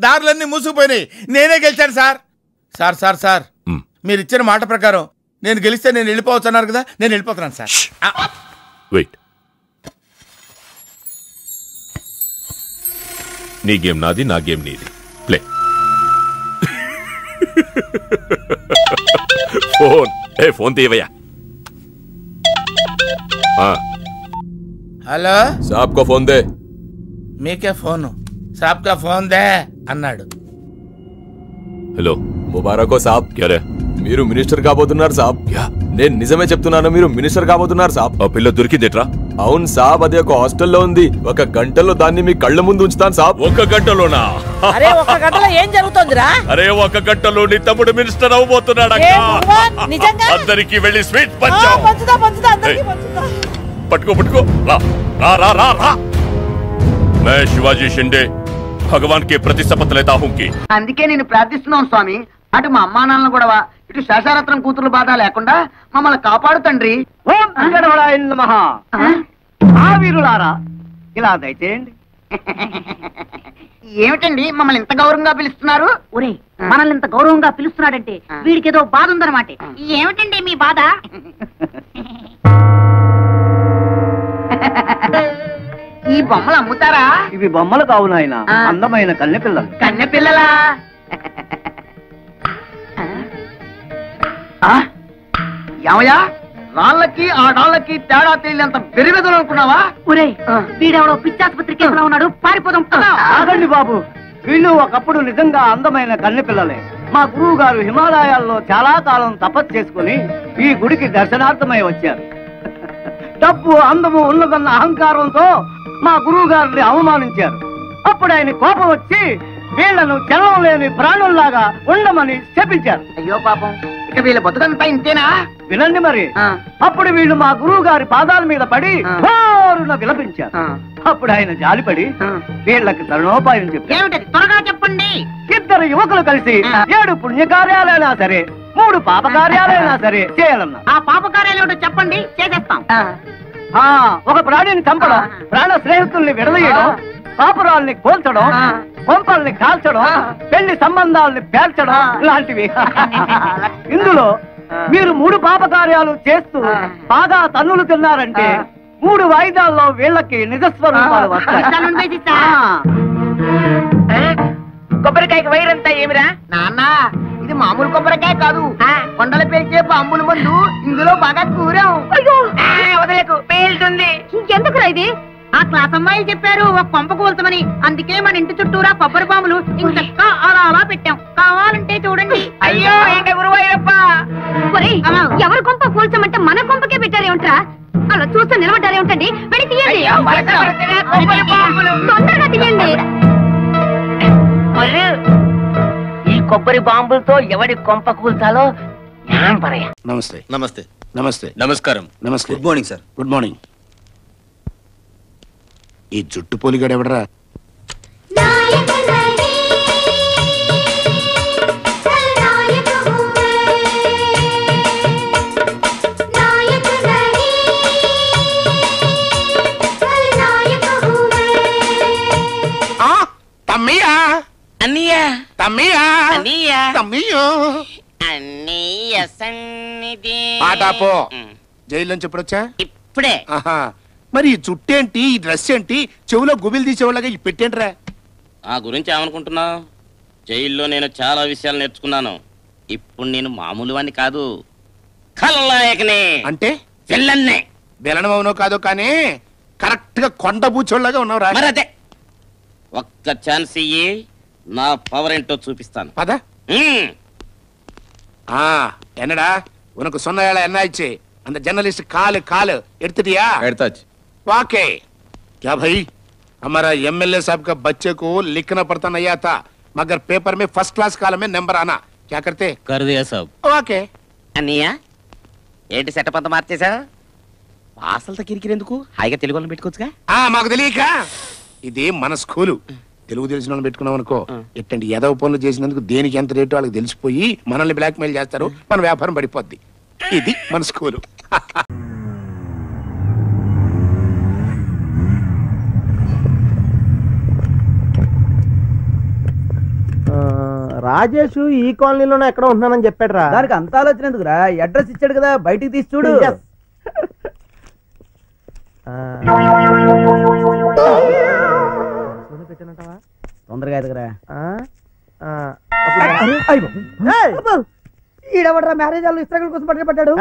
దారులన్నీ మూసుకుపోయినాయి. నేనే గెలిచాను sir. Sir sir sir మీరు ఇచ్చిన మాట ప్రకారం నేను గెలిస్తే నేను వెళ్ళిపోవచ్చు అన్నారు కదా, నేను వెళ్ళిపోతున్నాను సార్. వెయిట్, నీ గేమ్ నాది, నా గేమ్ నీది. ప్లే. ఫోన్ తీయవయ్యా. హలో సాబ్ కో ఫోన్ దే. మీకే ఫోను, సాబ్ కా ఫోన్ దే అన్నాడు. హలో ముబారకో సాబ్. క్యారే? మీరు మినిస్టర్ కాబోతున్నారు సాబ్. నేను నిజమే చెప్తున్నాను, మీరు మినిస్టర్ కాబోతున్నారు సాబ్. ఆ పిల్ల దొరికిందేట్రా? అవును సాబ్, అది ఒక హాస్టల్లో ఉంది. 1 గంటలో దాన్ని మీ కళ్ళ ముందు ఉంచుతాను సాబ్. 1 గంటలోనా? అరే 1 గంటలో ఏం జరుగుతుందిరా? అరే 1 గంటలో నీ తమ్ముడు మినిస్టర్ అవబోతున్నాడు. అందరికి వెళ్ళి స్వీట్ పంచు. పట్టుకో పట్టుకో. రా రా రా రా. मैं शिवाजी शिंदे भगवान के प्रति शपथ लेता हूं कि అందుకే నేను ప్రార్థిస్తున్నాను స్వామి, అటు మా అమ్మా నాన్నల గొడవ, ఇటు శేషారత్నం కూతురు బాధ లేకుండా మమ్మల్ని కాపాడు తండ్రి. ఓం వెంకటరమణాయ నమః. ఆ వీరులారా ఇలా దయచేయండి. ఏమిటండి మమ్మల్ని ఇంత గౌరవంగా పిలుస్తున్నారు? ఒరే మనల్ని ఇంత గౌరవంగా పిలుస్తున్నాడంటే వీడికి ఏదో బాధ ఉందన్నమాట. ఏమిటండి మీ బాధ? ఈ బొమ్మలు అమ్ముతారా? ఇవి బొమ్మలు కావు నాయన, అందమైన కన్నె పిల్లలు. కన్నె పిల్లలా? ఏమయ్యా, రాళ్ళకి ఆ డాళ్ళకి తేడా తెలియనంత బెరిబెదలు అనుకున్నావా? ఒరే వీడెవడో పిచ్చాసుపత్రి కేసులో ఉన్నాడు, పారిపోదాం. ఆగండి బాబు, వీళ్ళు ఒకప్పుడు నిజంగా అందమైన కన్నె పిల్లలే. మా గురువు గారు హిమాలయాల్లో చాలా కాలం తపస్సు చేసుకుని ఈ గుడికి దర్శనార్థమై వచ్చారు. డబ్బు అందము ఉన్నదన్న అహంకారంతో మా గురువు గారిని అవమానించారు. అప్పుడు ఆయన కోపం వచ్చి వీళ్లను చలనం లేని ప్రాణుల్లాగా ఉండమని శపించారు. అయ్యో పాపం, ఇక వీళ్ళ బతుకంతా ఇంతేనా? వినండి మరి. అప్పుడు వీళ్ళు మా గురువు గారి పాదాల మీద పడి హోరున విలపించారు. అప్పుడు ఆయన జాలిపడి వీళ్ళకి తరుణోపాయం చెప్పారు. త్వరగా చెప్పండి. 2 యువకులు కలిసి 7 పుణ్యకార్యాలైనా సరే 3 పాపకార్యాలైనా సరే చేయాలన్నా. ఆ పాపకార్యాలు ఏమిటో చెప్పండి, చేసేస్తాం. ఒక ప్రాణిని చంపడం, ప్రాణ స్నేహితుల్ని విడదీయడం, పాపురాల్ని కోల్చడం, కొంపల్ని కాల్చడం, పెళ్లి సంబంధాలని పేర్చడం లాంటివి. ఇందులో మీరు 3 పాపకార్యాలు చేస్తూ బాగా తన్నులు తిన్నారంటే 3 వాయిదాల్లో వీళ్ళకి నిజస్వరూపాలు వస్తాయి. కొబ్బరికాయకి వైరంతా ఏమిరా నాన్న? ఇది మామూలు కొబ్బరికాయ కాదు, కొండల పేల్చే బాంబుల మందు. ఇందులో బాగా కూరాం. వదలకు పేలుతుంది. ఇంకెందుకురా ఇది? ఆ క్లాస్ అమ్మాయి చెప్పారు ఒక పంప కూల్చమని, అందుకే మన ఇంటి చుట్టూరా కొబ్బరి బాంబులు ఇంకా అలా అలా పెట్టాం. కావాలంటే చూడండి. అయ్యో ఏంటి గురువయ్యప్ప, ఎవరి కొంప కూల్చమంటే మన కొంపకే పెట్టారేమిట్రా? అలా చూస్తూ నిలబడ్డారేమిటండి? వెళ్ళి తీయండి, తొందరగా తీయండి. ఈ కొబ్బరి బాంబులతో ఎవడి కొంప కూల్చాలో నమస్తే. నమస్తే. నమస్తే. నమస్కారం. నమస్తే. Good morning sir. Good morning. ఈ జుట్టు పోలిగాడు ఎవడరా? తమ్మియా అన్నయ్యా, తమ్మియా అన్నయ్యా, తమ్మియో అన్నయ్య సన్నిధి. పాటాపో. జైలు నుంచి ఎప్పుడొచ్చా? ఇప్పుడే. మరి ఈ జుట్టేంటి, ఈ డ్రెస్ ఏంటి, చెవులో గుబిలు తీసేవాళ్ళగా ఈ పెట్టేంట్రా? ఆ గురించి ఏమనుకుంటున్నావు? జైల్లో నేను చాలా విషయాలు నేర్చుకున్నాను. ఇప్పుడు నేను మామూలు వాణ్ణి కాదు, ఖల్నాయకుని. అంటే విల్లన్నే. బెలనం అవునో కాదో కానీ కరెక్ట్ గా కొండ బూచోళ్ళగా ఉన్నావురా. మరి అదే, ఒక్క ఛాన్స్ ఇయ్యి, నా పవర్ ఏంటో చూపిస్తాను. పద. என்னடா உனக்கு சொன்ன வேலை என்ன ஆயிடுச்சு? அந்த जर्नलिस्ट काल काल எடுத்துட்டியா? எடுத்தாச்சு. वाकई क्या भाई, हमारा एमएलए साहब का बच्चे को लिखना पड़ता नहीं आता, मगर पेपर में फर्स्ट क्लास कॉलम में नंबर आना. क्या करते? कर दिया साहब. ఓకే. అన్నయ్య ఏంటి సెటప్ అంతా మార్చేసా? వాసలతో కిరికిరెందుకు? హాయిగా తెలుగు వాళ్ళని పెట్టుకోవచ్చుగా. మాకు తెలియక. ఇది మన స్కూలు, తెలుగు తెలిసిన వాళ్ళని పెట్టుకున్నాం అనుకో, ఎట్టండి ఎదవ పనులు చేసినందుకు దేనికి ఎంత రేటు వాళ్ళకి తెలిసిపోయి మనల్ని బ్లాక్ మెయిల్ చేస్తారు, మన వ్యాపారం పడిపోద్ది. ఇది మన స్కూలు. రాజేష్ ఈ కాలనీలోనే ఎక్కడ ఉంటున్నానని చెప్పాడు రా. దానికి అంత ఆలోచన ఎందుకురా, అడ్రస్ ఇచ్చాడు కదా, బయటికి తీసి చూడు. తొందరగా ఎదుగురా. ఈడవడరా మ్యారేజ్ వాళ్ళు ఇస్త్రాకుల కోసం పట్టాడు.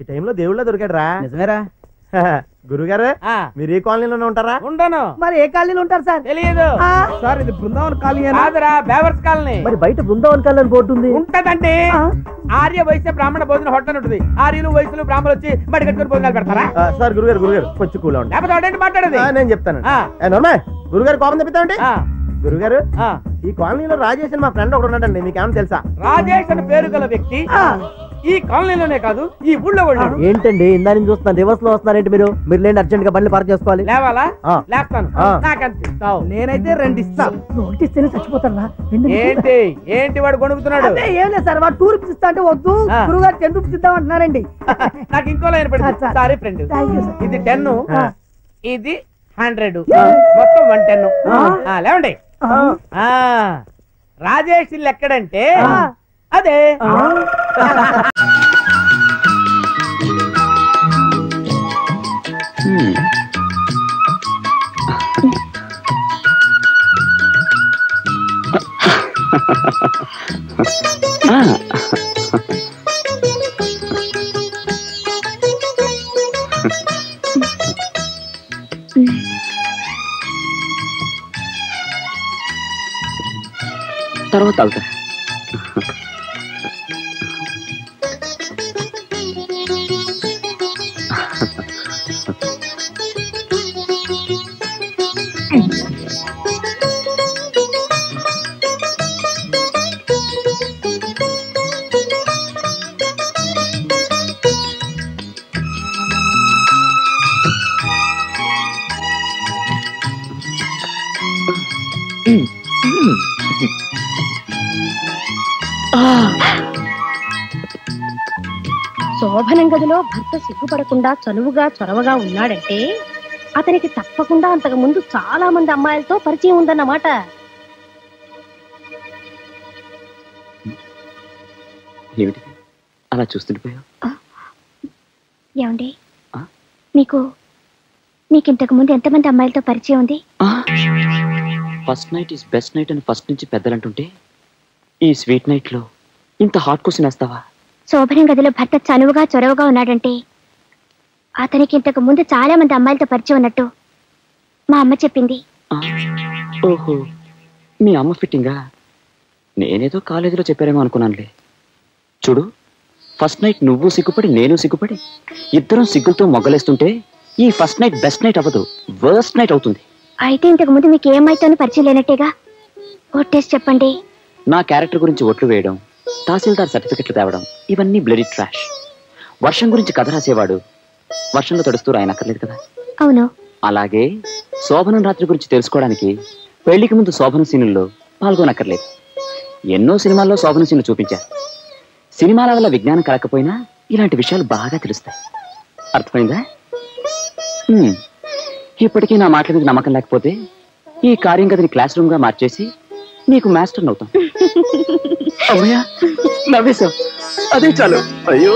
ఈ టైంలో దేవుళ్ళ దొరికాడు రా. నిజమేరా. గురుగారు మీరు ఏ కాలనీలోనే ఉంటారా? ఉంటాను. మరి ఏ కాలనీలో ఉంటారు సార్? తెలియదు సార్. ఇది బృందావన్ కాలనీ కాదురా, బేవర్స్ కాలనీ. మరి బయట బృందావన్ కాలనీ బోర్డు ఉంది. ఉంటదండి. ఆర్య వైశ్య బ్రాహ్మణ భోజన హోటల్ ఉంటుంది. ఆర్యులు వయసులు బ్రాహ్మణులు వచ్చి బయట కట్టుకుని భోజనాలు పెడతారా? సార్ గురుగారు కొంచెం కూల్ ఉండండి. లేకపోతే మాట్లాడేది నేను చెప్తాను. గురుగారు కోపం తెప్పిస్తామండి. గురుగారు ఈ కాలనీలో రాజేష్ అని మా ఫ్రెండ్ ఒకడు ఉన్నాడండి, మీకేమన్నా తెలుసా? రాజేష్ అని పేరు గల వ్యక్తి ఈ కాలనీలోనే కాదు ఈ ఊళ్ళో ఉన్నాడు. ఏంటండి ఇందా నుంచి చూస్తున్నాను, రివర్స్ లో వస్తున్నారేంటి మీరు? మీరు లేండి, అర్జెంట్ గా బండి పార్క్ చేసుకోవాలి. లేవాలా? లేస్తాను. నాకంతా నేనైతే 2 ఇస్తాను. నోటిస్తేనే చచ్చిపోతారా? ఏంటి ఏంటి వాడు కొనుక్కుతున్నాడు? ఏం లేదు సార్, వాడు 2 రూపీస్ ఇస్తా అంటే వద్దు, గురుగారు 10 రూపీస్ ఇద్దాం అంటున్నారండి. నాకు ఇంకో లైన్ పెడతా. సారీ ఫ్రెండ్, ఇది 10, ఇది 100, మొత్తం 110. లేవండి. రాజేష్ ఇల్లు ఎక్కడంటే అదే. తర్వాత తాగుతా. శోభనం గదిలో భర్త సిగ్గుపడకుండా చనువుగా చొరవగా ఉన్నాడంటే అతనికి తప్పకుండా అంతకు ముందు చాలా మంది అమ్మాయిలతో పరిచయం ఉందన్నమాట. అలా చూస్తుండిపోయావు. ఏమండి, మీకింతకు ముందు ఎంతమంది అమ్మాయిలతో పరిచయం ఉంది? First night is best night అని ఫస్ట్ నుంచి పెద్దలంటుంటే ఈ స్వీట్ నైట్ లో ఇంత హాట్ క్వశ్చన్ వేస్తావా? శోభనం గదిలో భర్త చనువుగా చొరవగా ఉన్నాడంటే అతనికి ఇంతకు ముందు చాలా మంది అమ్మాయిలతో పరిచయం ఉన్నట్టు మా అమ్మ చెప్పింది. ఓహో, మీ అమ్మ ఫిట్టింగా? నేనేదో కాలేజీలో చెప్పారేమో అనుకున్నానులే. చూడు, ఫస్ట్ నైట్ నువ్వు సిగ్గుపడి నేను సిగ్గుపడి ఇద్దరం సిగ్గులతో మొగ్గలేస్తుంటే ఈ ఫస్ట్ నైట్ బెస్ట్ నైట్ అవ్వదు, వర్స్ట్ నైట్ అవుతుంది. అయితే ఇంతకు ముందు మీకు ఏమైతేనో పరిచయం లేనట్టేగా. ఒట్టేసి చెప్పండి. నా క్యారెక్టర్ గురించి ఒట్లు వేయడం, తహసీల్దార్ సర్టిఫికెట్లు తేవడం, ఇవన్నీ బ్లడీ ట్రాష్. వర్షం గురించి కథ రాసేవాడు వర్షంలో తడుస్తూ రాయనక్కర్లేదు కదా. అవును. అలాగే శోభనం రాత్రి గురించి తెలుసుకోవడానికి పెళ్లికి ముందు శోభన సీనుల్లో పాల్గొనక్కర్లేదు. ఎన్నో సినిమాల్లో శోభన సీన్లు చూపించారు. సినిమాల వల్ల విజ్ఞానం కలకపోయినా ఇలాంటి విషయాలు బాగా తెలుస్తాయి. అర్థమైందా? ఇప్పటికీ నా మాటల మీద నమ్మకం లేకపోతే ఈ కార్యం గదిని క్లాస్ రూమ్ గా మార్చేసి నీకు మాస్టర్ అవుతాం. అవుయా, నవ్వేశావు, అదే చాలు. అయ్యో